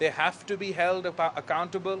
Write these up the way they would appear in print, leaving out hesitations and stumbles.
They have to be held accountable।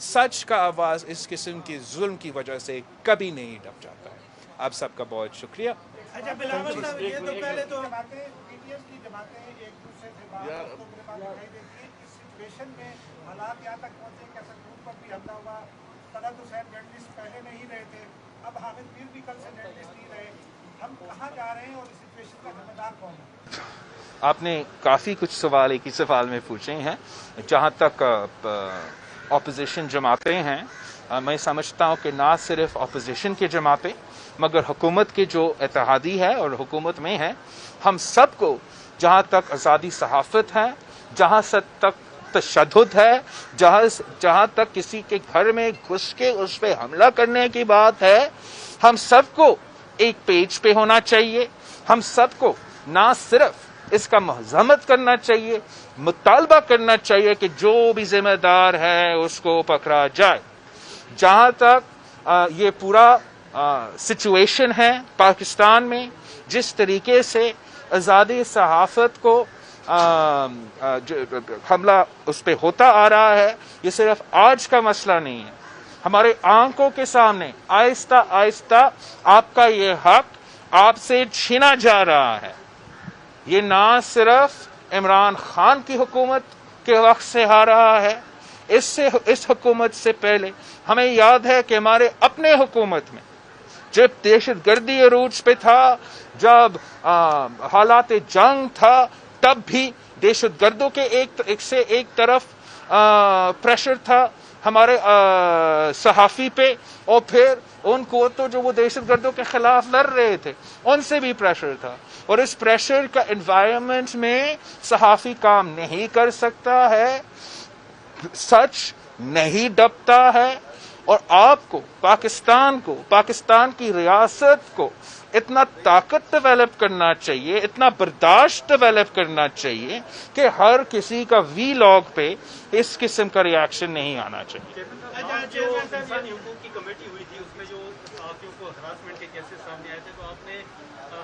سچ کا آواز اس قسم کے ظلم کی وجہ سے کبھی نہیں دب جاتا ہے. آپ سب کا بہت شکریہ. اچھا بلاول صاحب، یہ تو پہلے تو پی ٹی ایف کی جماعتیں ایک دوسرے سے بات دکھائی دیتی ہے. اس سچویشن میں حالات یہاں تک پہنچے کہ سکون پر بھی حملہ ہوا. طلعت حسین جرنلسٹ پہلے نہیں رہے تھے، اب حامد میر بھی کل سے جرنلسٹ نہیں رہے. ہم کہاں جا رہے ہیں اور اس سچویشن کا ذمہ دار کون ہے؟ آپ نے کافی کچھ سوال ایک ہی سوال میں پوچھے ہیں. جہاں تک اپوزیشن جماعتیں ہیں، میں سمجھتا ہوں کہ نہ صرف اپوزیشن کی جماعتیں مگر حکومت کے جو اتحادی ہے اور حکومت میں ہے، ہم سب کو جہاں تک آزادی صحافت ہے، جہاں تک تشدد ہے، جہاں تک کسی کے گھر میں گھس کے اس پہ حملہ کرنے کی بات ہے، ہم سب کو ایک پیج پہ ہونا چاہیے. ہم سب کو نہ صرف اس کا مذمت کرنا چاہیے، مطالبہ کرنا چاہیے کہ جو بھی ذمہ دار ہے اس کو پکڑا جائے. جہاں تک یہ پورا سچویشن ہے پاکستان میں، جس طریقے سے آزادی صحافت کو حملہ اس پہ ہوتا آ رہا ہے، یہ صرف آج کا مسئلہ نہیں ہے. ہمارے آنکھوں کے سامنے آہستہ آہستہ آپ کا یہ حق آپ سے چھینا جا رہا ہے. یہ نہ صرف عمران خان کی حکومت کے وقت سے آ رہا ہے، اس حکومت سے پہلے ہمیں یاد ہے کہ ہمارے اپنے حکومت میں جب دہشت گردی عروج پہ تھا، جب حالات جنگ تھا، تب بھی دہشت گردوں کے ایک سے ایک طرف پریشر تھا ہمارے صحافی پہ، اور پھر ان کو تو جو وہ دہشت گردوں کے خلاف لڑ رہے تھے ان سے بھی پریشر تھا. اور اس پریشر کا انوائرمنٹ میں صحافی کام نہیں کر سکتا ہے، سچ نہیں دبتا ہے. اور آپ کو پاکستان کی ریاست کو اتنا طاقت ڈیولپ کرنا چاہیے، اتنا برداشت ڈیولپ کرنا چاہیے کہ ہر کسی کا وی لاگ پہ اس قسم کا ریاکشن نہیں آنا چاہیے. جو انسانی حقوق کی کمیٹی ہوئی تھی، اس میں جو صحافیوں کو ہراسمنٹ کے کیسز سامنے آئے تھے، تو آپ نے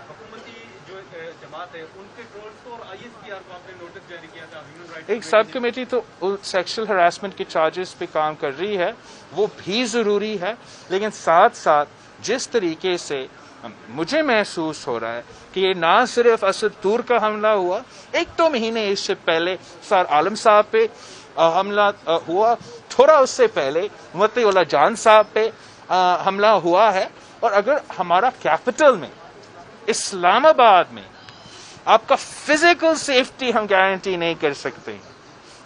حکومتی جو جماعت ہے ان کے ٹرولز کو اور آئی ایس پی آر کو آپ نے نوٹس جاری کیا تھا. ایک سب کمیٹی تو سیکشل ہراسمنٹ کے چارجز پہ کام کر رہی ہے، وہ بھی ضروری ہے، لیکن ساتھ ساتھ جس طریقے سے مجھے محسوس ہو رہا ہے کہ یہ نہ صرف اسد طور کا حملہ ہوا، 1-2 مہینے اس سے پہلے سر عالم صاحب پہ حملہ ہوا، تھوڑا اس سے پہلے متی اللہ جان صاحب پہ حملہ ہوا ہے. اور اگر ہمارا کیپٹل میں اسلام آباد میں آپ کا فزیکل سیفٹی ہم گارنٹی نہیں کر سکتے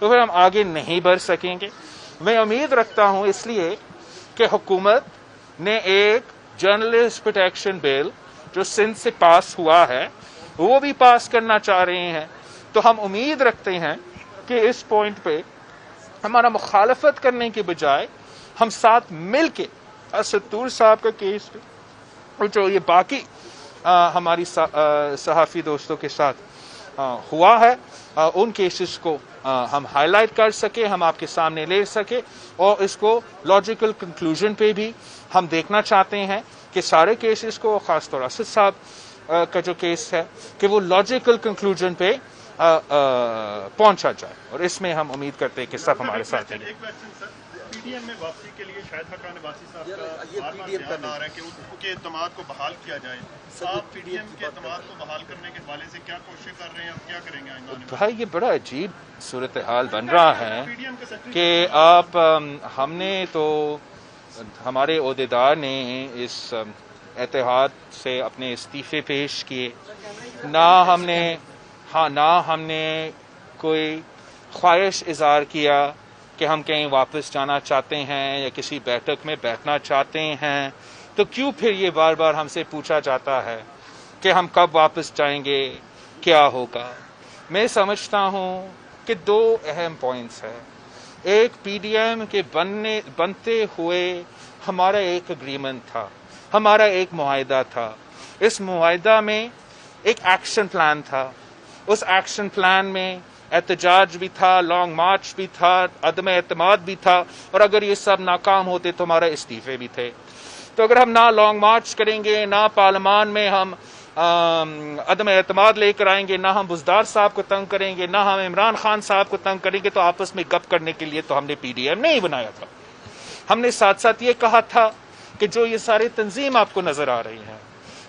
تو پھر ہم آگے نہیں بڑھ سکیں گے. میں امید رکھتا ہوں اس لیے کہ حکومت نے ایک جرنلسٹ پروٹیکشن بل جو سندھ سے پاس ہوا ہے وہ بھی پاس کرنا چاہ رہے ہیں. تو ہم امید رکھتے ہیں کہ اس پوائنٹ پہ ہمارا مخالفت کرنے کے بجائے ہم ساتھ مل کے اسد طور صاحب کا کیس پہ اور جو یہ باقی ہماری صحافی دوستوں کے ساتھ ہوا ہے ان کیسز کو ہم ہائی لائٹ کر سکے، ہم آپ کے سامنے لے سکے، اور اس کو لاجیکل کنکلوژن پہ بھی ہم دیکھنا چاہتے ہیں کہ سارے کیسز کو، خاص طور اسد صاحب کا جو کیس ہے، کہ وہ لاجیکل کنکلوژن پہ پہنچا جائے. اور اس میں ہم امید کرتے ہیں کہ سب ہمارے ساتھ ہیں. پی ڈی ایم میں واپسی کے لیے شاہد حقان عباسی صاحب کا بار بار بیان آ رہا ہے کہ ان کے اعتماد کو بحال کیا جائے. آپ پی ڈی ایم کے اعتماد کو بحال کرنے کے حوالے سے کیا کوششیں کر رہے ہیں، آپ کیا کریں گے آئندہ؟ بھائی یہ بڑا عجیب صورتحال بن رہا ہے کہ آپ ہم نے تو ہمارے عہدیدار نے اس اتحاد سے اپنے استعفے پیش کیے، نہ ہم نے کوئی خواہش اظہار کیا کہ ہم کہیں واپس جانا چاہتے ہیں یا کسی بیٹھک میں بیٹھنا چاہتے ہیں. تو کیوں پھر یہ بار بار ہم سے پوچھا جاتا ہے کہ ہم کب واپس جائیں گے، کیا ہوگا؟ میں سمجھتا ہوں کہ 2 اہم پوائنٹس ہیں. ایک، پی ڈی ایم کے بنتے ہوئے ہمارا ایک اگریمنٹ تھا، ہمارا ایک معاہدہ تھا. اس معاہدہ میں ایک ایکشن پلان تھا. اس ایکشن پلان میں احتجاج بھی تھا، لانگ مارچ بھی تھا، عدم اعتماد بھی تھا، اور اگر یہ سب ناکام ہوتے تو ہمارے استعفے بھی تھے. تو اگر ہم نہ لانگ مارچ کریں گے، نہ پارلیمان میں ہم عدم اعتماد لے کر آئیں گے، نہ ہم بزدار صاحب کو تنگ کریں گے، نہ ہم عمران خان صاحب کو تنگ کریں گے، تو آپس میں گپ کرنے کے لیے تو ہم نے پی ڈی ایم نہیں بنایا تھا. ہم نے ساتھ ساتھ یہ کہا تھا کہ جو یہ سارے تنظیم آپ کو نظر آ رہی ہیں،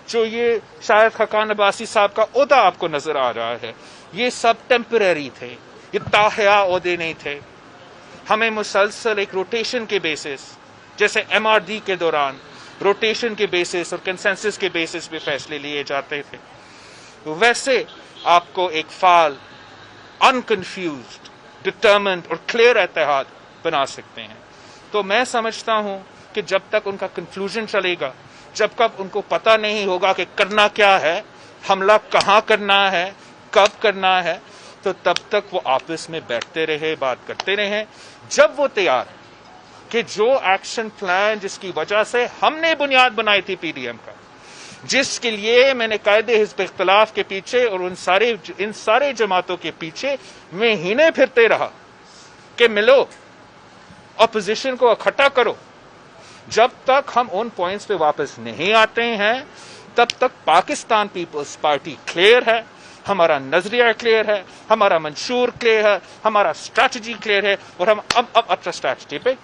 جو یہ شاہد خاقان عباسی صاحب کا عہدہ آپ کو نظر آ رہا ہے، یہ سب ٹیمپرری تھے، یہ تاحیہ عہدے نہیں تھے. ہمیں مسلسل ایک روٹیشن کے بیسس، جیسے MRD کے دوران روٹیشن کے بیسس اور کنسنسس کے بیسس پہ فیصلے لیے جاتے تھے، ویسے آپ کو ایک فعال، انکنفیوزڈ، ڈٹرمنڈ اور کلیئر اتحاد بنا سکتے ہیں. تو میں سمجھتا ہوں کہ جب تک ان کا کنفیوژن چلے گا، جب تک ان کو پتہ نہیں ہوگا کہ کرنا کیا ہے، حملہ کہاں کرنا ہے، کب کرنا ہے، تو تب تک وہ آپس میں بیٹھتے رہے، بات کرتے رہے. جب وہ تیار ہے کہ جو ایکشن پلان جس کی وجہ سے ہم نے بنیاد بنائی تھی PDM کا، جس کے لیے میں نے قائد حزب اختلاف کے پیچھے اور ان سارے جماعتوں کے پیچھے مہینے پھرتے رہا کہ ملو، اپوزیشن کو اکٹھا کرو، جب تک ہم ان پوائنٹس پہ واپس نہیں آتے ہیں تب تک پاکستان پیپلز پارٹی کلیئر ہے، ہمارا نظریہ کلیئر ہے، ہمارا منشور کلیئر ہے، ہمارا اسٹریٹجی کلیئر ہے، اور ہم اب اسٹریٹجی پہ